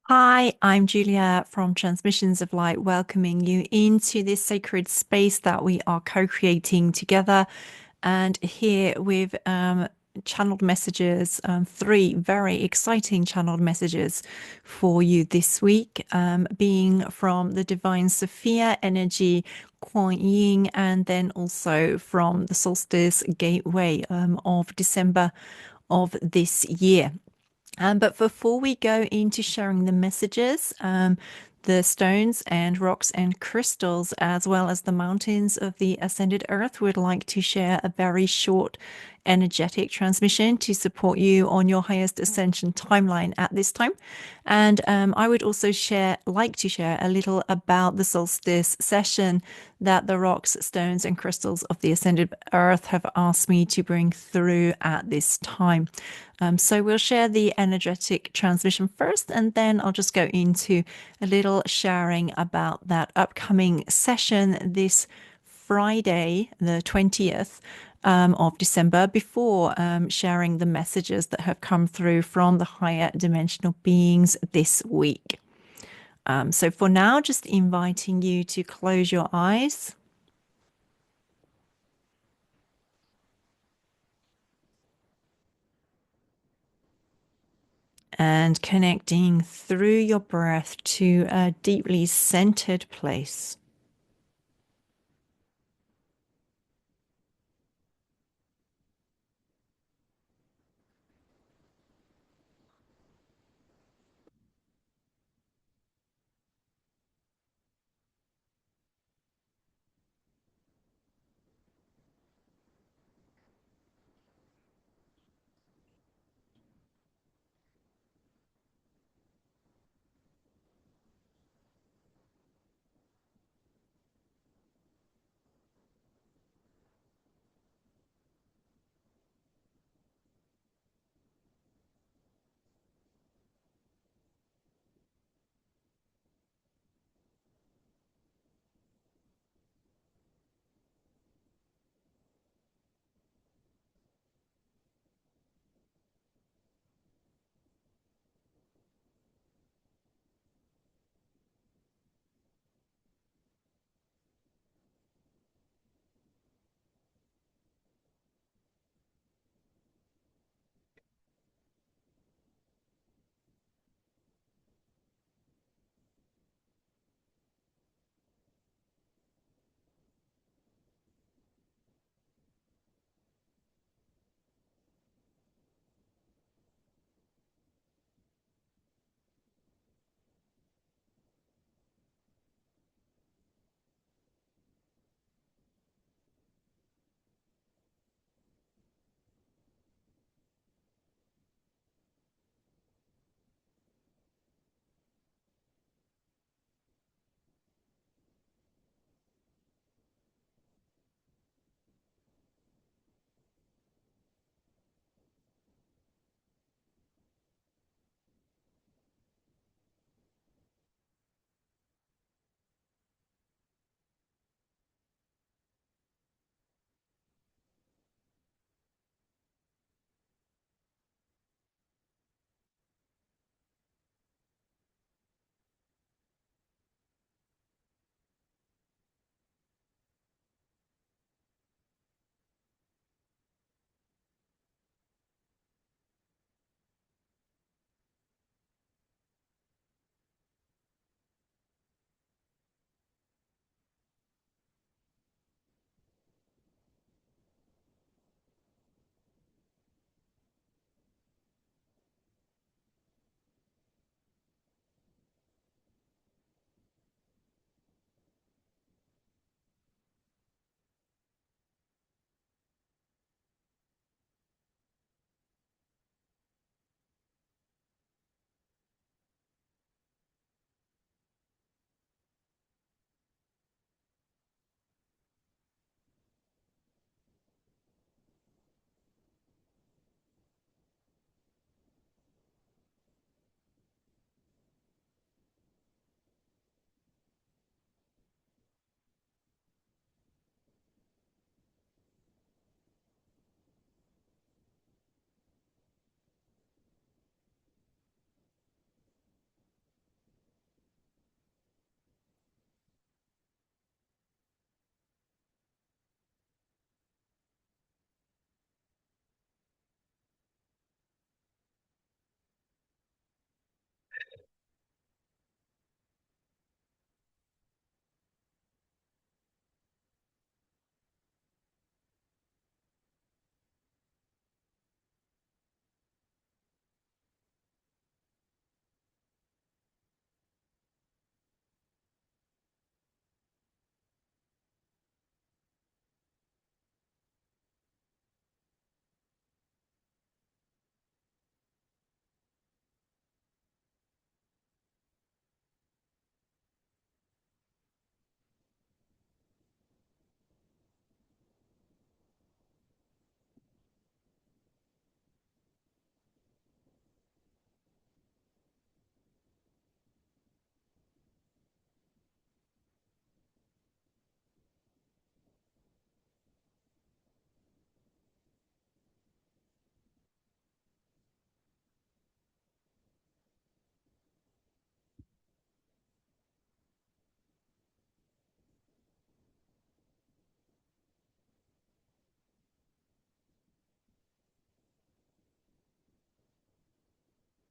Hi, I'm Julia from Transmissions of Light, welcoming you into this sacred space that we are co-creating together. And here with channeled messages, three very exciting channeled messages for you this week, being from the divine Sophia energy, Quan, and then also from the Solstice gateway of December of this year. But before we go into sharing the messages, the stones and rocks and crystals, as well as the mountains of the ascended earth, would like to share a very short energetic transmission to support you on your highest ascension timeline at this time. And I would also like to share a little about the solstice session that the rocks, stones, and crystals of the ascended earth have asked me to bring through at this time. So we'll share the energetic transmission first, and then I'll just go into a little sharing about that upcoming session this Friday, the 20th of December, before sharing the messages that have come through from the higher dimensional beings this week. So for now, just inviting you to close your eyes and connecting through your breath to a deeply centered place.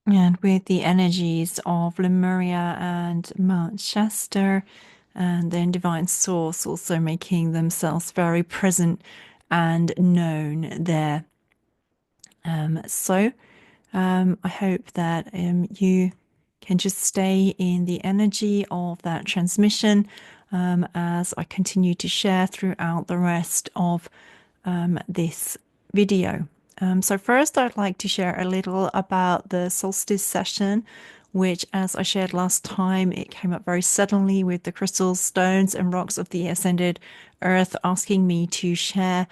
And with the energies of Lemuria and Mount Shasta, and then Divine Source also making themselves very present and known there. I hope that you can just stay in the energy of that transmission as I continue to share throughout the rest of this video. So first, I'd like to share a little about the solstice session, which, as I shared last time, it came up very suddenly with the crystals, stones, and rocks of the ascended earth asking me to share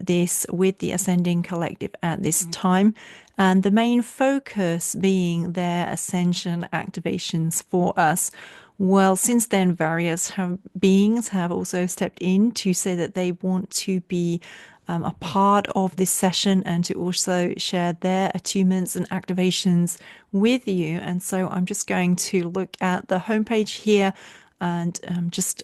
this with the Ascending Collective at this time. And the main focus being their ascension activations for us. Well, since then, various beings have also stepped in to say that they want to be a part of this session and to also share their attunements and activations with you. And so I'm just going to look at the homepage here and just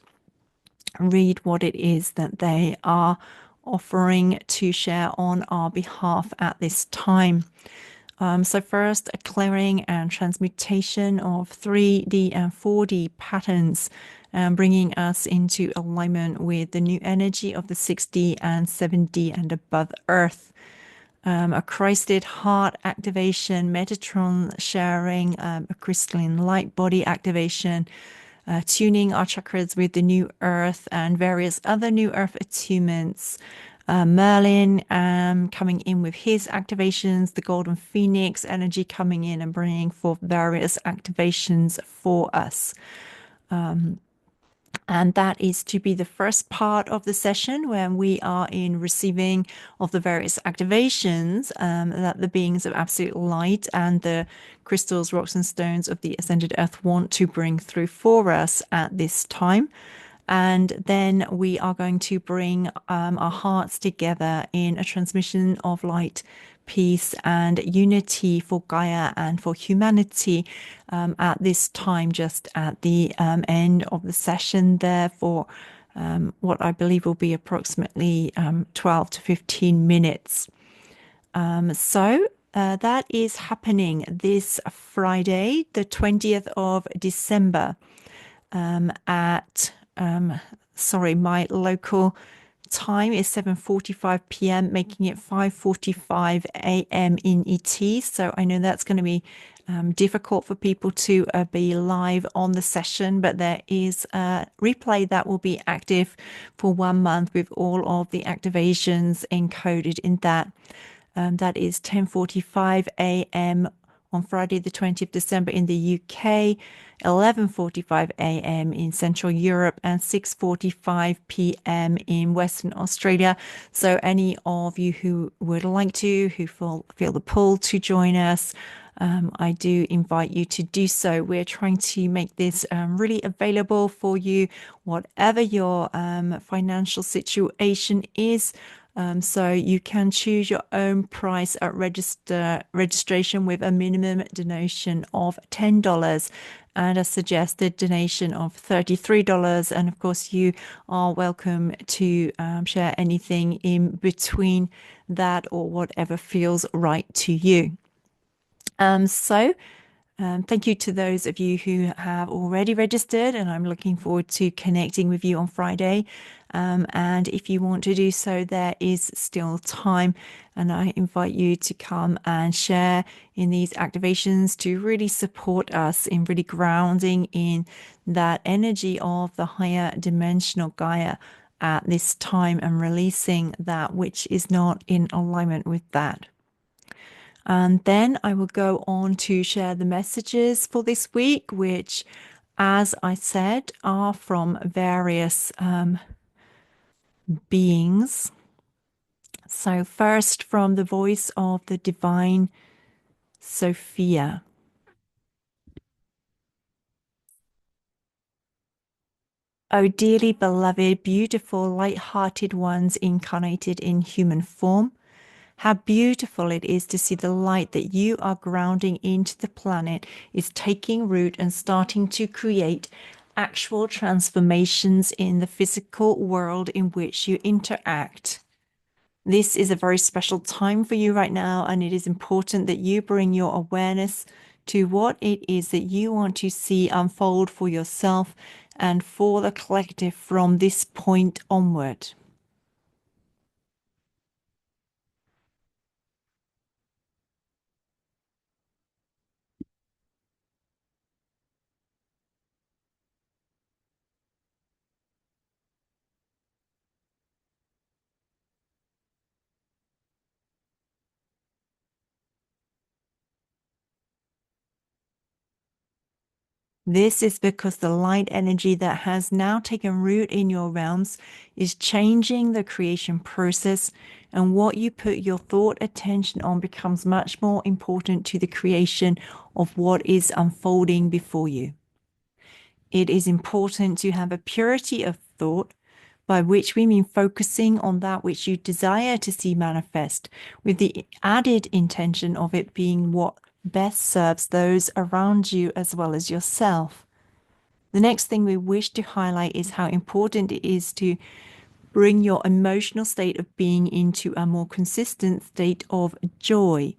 read what it is that they are offering to share on our behalf at this time. So first, a clearing and transmutation of 3D and 4D patterns, bringing us into alignment with the new energy of the 6D and 7D and above Earth. A Christed heart activation, Metatron sharing, a crystalline light body activation, tuning our chakras with the new earth and various other new earth attunements. Merlin coming in with his activations, the Golden Phoenix energy coming in and bringing forth various activations for us. And that is to be the first part of the session when we are in receiving of the various activations that the beings of absolute light and the crystals, rocks, and stones of the ascended earth want to bring through for us at this time. And then we are going to bring our hearts together in a transmission of light, peace, and unity for Gaia and for humanity at this time, just at the end of the session there for what I believe will be approximately 12 to 15 minutes. That is happening this Friday, the 20th of December at my local time is 7:45 p.m., making it 5:45 a.m. in ET. So I know that's going to be difficult for people to be live on the session, but there is a replay that will be active for 1 month with all of the activations encoded in that. That is 10:45 a.m. on Friday, the 20th of December in the UK, 11:45 a.m. in Central Europe, and 6:45 p.m. in Western Australia. So any of you who would like to, who feel the pull to join us, I do invite you to do so. We're trying to make this really available for you, whatever your financial situation is. So you can choose your own price at registration with a minimum donation of $10 and a suggested donation of $33. And of course, you are welcome to share anything in between that or whatever feels right to you. Thank you to those of you who have already registered, and I'm looking forward to connecting with you on Friday. And if you want to do so, there is still time, and I invite you to come and share in these activations to really support us in really grounding in that energy of the higher dimensional Gaia at this time and releasing that which is not in alignment with that. And then I will go on to share the messages for this week, which, as I said, are from various beings. So, first, from the voice of the divine Sophia. O dearly beloved, beautiful, light-hearted ones incarnated in human form. How beautiful it is to see the light that you are grounding into the planet is taking root and starting to create actual transformations in the physical world in which you interact. This is a very special time for you right now, and it is important that you bring your awareness to what it is that you want to see unfold for yourself and for the collective from this point onward. This is because the light energy that has now taken root in your realms is changing the creation process, and what you put your thought attention on becomes much more important to the creation of what is unfolding before you. It is important to have a purity of thought, by which we mean focusing on that which you desire to see manifest, with the added intention of it being what best serves those around you as well as yourself. The next thing we wish to highlight is how important it is to bring your emotional state of being into a more consistent state of joy.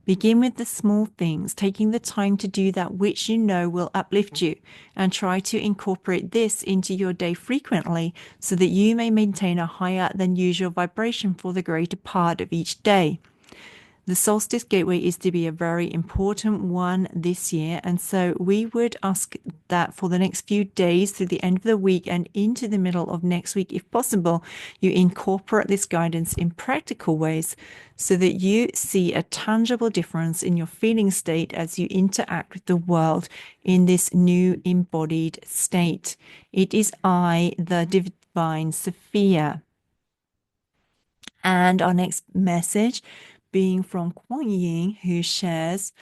Begin with the small things, taking the time to do that which you know will uplift you, and try to incorporate this into your day frequently so that you may maintain a higher than usual vibration for the greater part of each day. The solstice gateway is to be a very important one this year, and so we would ask that for the next few days through the end of the week and into the middle of next week, if possible, you incorporate this guidance in practical ways so that you see a tangible difference in your feeling state as you interact with the world in this new embodied state. It is I, the divine Sophia. And our next message being from Quan, who shares,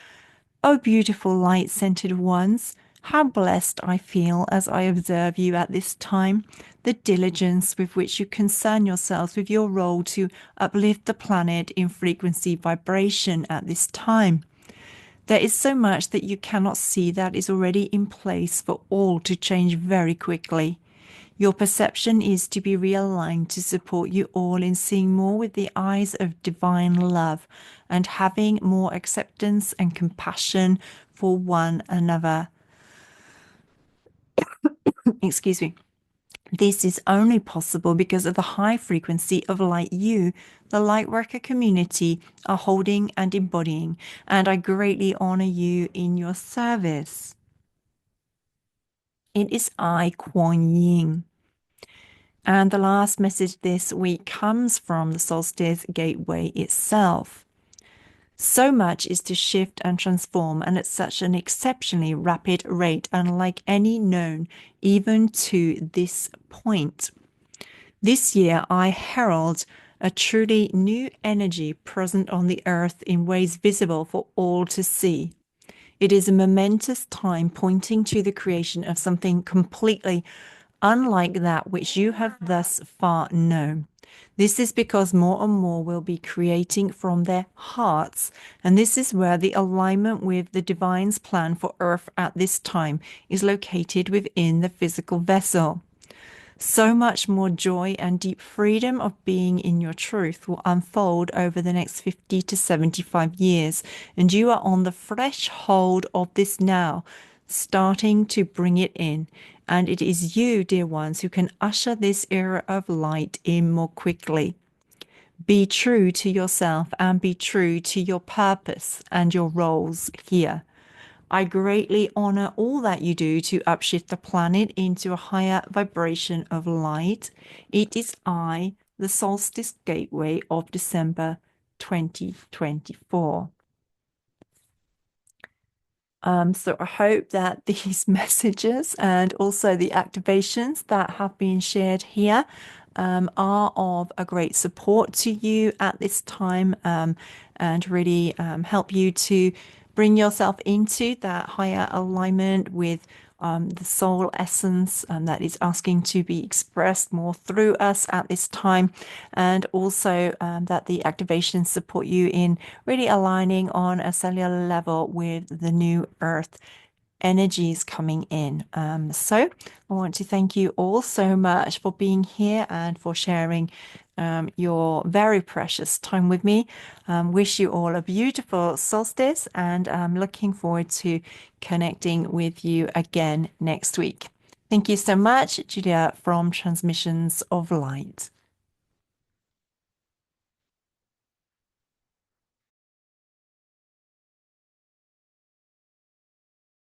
"Oh, beautiful light-scented ones, how blessed I feel as I observe you at this time, the diligence with which you concern yourselves with your role to uplift the planet in frequency vibration at this time. There is so much that you cannot see that is already in place for all to change very quickly. Your perception is to be realigned to support you all in seeing more with the eyes of divine love and having more acceptance and compassion for one another." Excuse me. This is only possible because of the high frequency of light you, the Lightworker community, are holding and embodying, and I greatly honor you in your service. It is I, Quan. And the last message this week comes from the Solstice Gateway itself. So much is to shift and transform, and at such an exceptionally rapid rate, unlike any known even to this point. This year, I herald a truly new energy present on the earth in ways visible for all to see. It is a momentous time pointing to the creation of something completely unlike that which you have thus far known. This is because more and more will be creating from their hearts, and this is where the alignment with the divine's plan for Earth at this time is located within the physical vessel. So much more joy and deep freedom of being in your truth will unfold over the next 50 to 75 years, and you are on the threshold of this now, starting to bring it in. And it is you, dear ones, who can usher this era of light in more quickly. Be true to yourself and be true to your purpose and your roles here. I greatly honor all that you do to upshift the planet into a higher vibration of light. It is I, the Solstice Gateway of December 2024. So I hope that these messages and also the activations that have been shared here are of a great support to you at this time, and really help you to bring yourself into that higher alignment with the soul essence that is asking to be expressed more through us at this time, and also that the activations support you in really aligning on a cellular level with the new earth energies coming in. So I want to thank you all so much for being here and for sharing your very precious time with me. Wish you all a beautiful solstice, and I'm looking forward to connecting with you again next week. Thank you so much, Julia from Transmissions of Light.